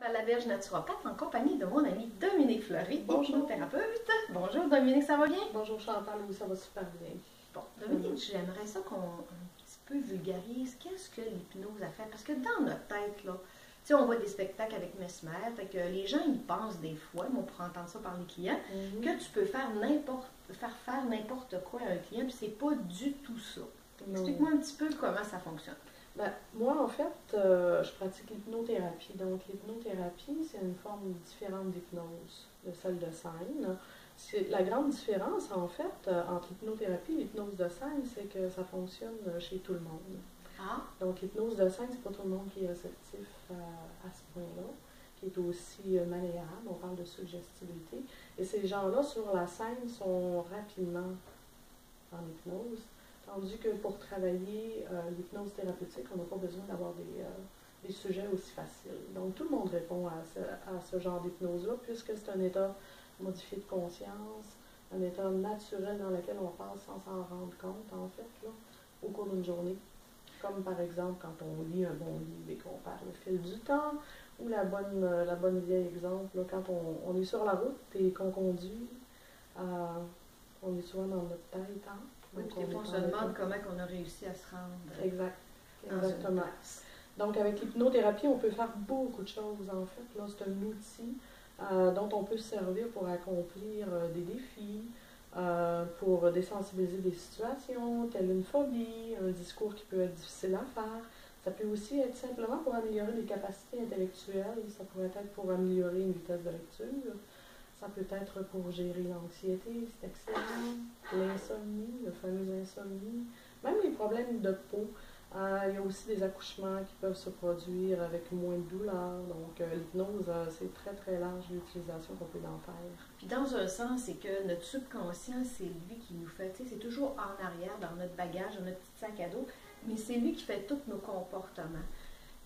À la Verge naturopathe en compagnie de mon ami Dominique Fleury, hypnothérapeute. Bonjour Dominique, ça va bien? Bonjour Chantal, oui, ça va super bien. Bon, Dominique, j'aimerais ça qu'on un petit peu vulgarise qu'est-ce que l'hypnose a fait. Parce que dans notre tête, là, tu sais, on voit des spectacles avec Mesmer, fait que les gens, ils pensent des fois, moi pour entendre ça par les clients, que tu peux faire faire n'importe quoi à un client, puis c'est pas du tout ça. Explique-moi un petit peu comment ça fonctionne. Ben, moi, en fait, je pratique l'hypnothérapie. Donc, l'hypnothérapie, c'est une forme différente d'hypnose de celle de scène. La grande différence, en fait, entre l'hypnothérapie et l'hypnose de scène, c'est que ça fonctionne chez tout le monde. Ah. Donc, l'hypnose de scène, c'est pas tout le monde qui est réceptif à ce point-là, qui est aussi malléable. On parle de suggestibilité. Et ces gens-là, sur la scène, sont rapidement en hypnose. Tandis que pour travailler l'hypnose thérapeutique, on n'a pas besoin d'avoir des sujets aussi faciles. Donc, tout le monde répond à ce genre d'hypnose-là, puisque c'est un état modifié de conscience, un état naturel dans lequel on passe sans s'en rendre compte, en fait, là, au cours d'une journée. Comme par exemple, quand on lit un bon livre et qu'on perd le fil du temps, ou la bonne vieille exemple, là, quand on est sur la route et qu'on conduit, on est souvent dans notre tête, hein? Oui, puis des fois, on se demande comment on a réussi à se rendre. Exactement. Donc, avec l'hypnothérapie, on peut faire beaucoup de choses, en fait. Là, c'est un outil dont on peut se servir pour accomplir des défis, pour désensibiliser des situations, telle une phobie, un discours qui peut être difficile à faire. Ça peut aussi être simplement pour améliorer les capacités intellectuelles. Ça pourrait être pour améliorer une vitesse de lecture. Ça peut être pour gérer l'anxiété, c'est excellent. L'insomnie, le fameux insomnie. Même les problèmes de peau. Il y a aussi des accouchements qui peuvent se produire avec moins de douleur. Donc, l'hypnose, c'est très, très large l'utilisation qu'on peut en faire. Puis, dans un sens, c'est que notre subconscient, c'est lui qui nous fait, tu sais, c'est toujours en arrière, dans notre bagage, dans notre petit sac à dos, mais c'est lui qui fait tous nos comportements.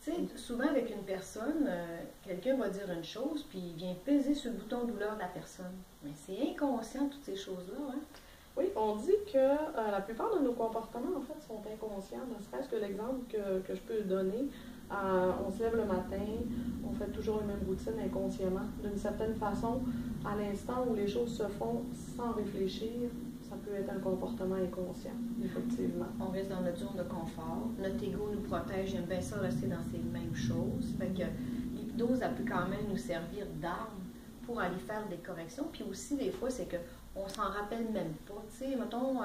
Tu sais, souvent avec une personne, quelqu'un va dire une chose, puis il vient peser sur le bouton douleur de la personne. Mais c'est inconscient, toutes ces choses-là, hein? Oui, on dit que la plupart de nos comportements, en fait, sont inconscients. Ne serait-ce que l'exemple que je peux donner, on se lève le matin, on fait toujours les mêmes routines inconsciemment. D'une certaine façon, à l'instant où les choses se font sans réfléchir, ça peut être un comportement inconscient, effectivement. On reste dans notre zone de confort. Notre ego nous protège, j'aime bien ça rester dans ces mêmes choses. Fait que l'hypnose, elle peut quand même nous servir d'arme pour aller faire des corrections. Puis aussi, des fois, c'est qu'on s'en rappelle même pas. Tu sais, mettons,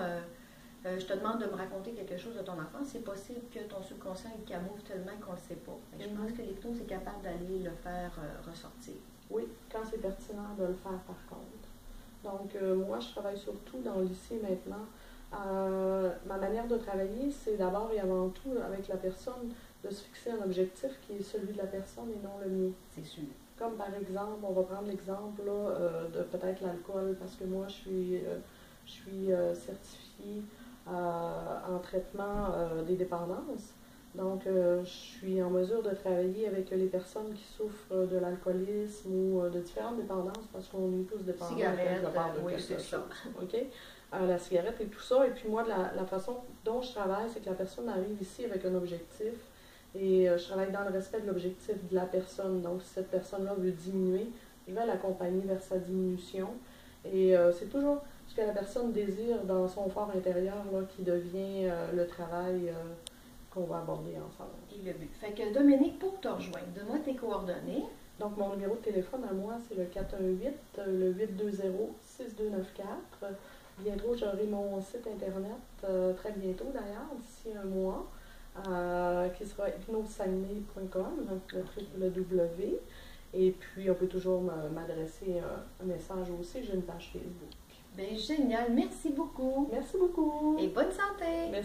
je te demande de me raconter quelque chose de ton enfance, c'est possible que ton subconscient il camoufle tellement qu'on ne le sait pas. Je pense que l'hypnose est capable d'aller le faire ressortir. Oui, quand c'est pertinent de le faire par contre. Donc, moi, je travaille surtout dans l'ici et maintenant. Ma manière de travailler, c'est d'abord et avant tout avec la personne de se fixer un objectif qui est celui de la personne et non le mien. C'est sûr. Comme par exemple, on va prendre l'exemple de peut-être l'alcool, parce que moi, je suis certifiée en traitement des dépendances. Donc, je suis en mesure de travailler avec les personnes qui souffrent de l'alcoolisme ou de différentes dépendances, parce qu'on est tous dépendants. Cigarette, oui, c'est ça. Okay? La cigarette et tout ça. Et puis moi, la façon dont je travaille, c'est que la personne arrive ici avec un objectif. Et je travaille dans le respect de l'objectif de la personne. Donc, si cette personne-là veut diminuer, je vais l'accompagner vers sa diminution. Et c'est toujours ce que la personne désire dans son fort intérieur là, qui devient le travail qu'on va aborder ensemble. Et le but. Fait que Dominique, pour te rejoindre, donne-moi tes coordonnées. Donc, mon numéro de téléphone à moi, c'est le 418-820-6294. Bientôt, j'aurai mon site internet, très bientôt d'ailleurs, d'ici un mois, qui sera hypnosaguenay.com, donc le W. Et puis, on peut toujours m'adresser un message aussi. J'ai une page Facebook. Bien, génial. Merci beaucoup. Merci beaucoup. Et bonne santé. Merci.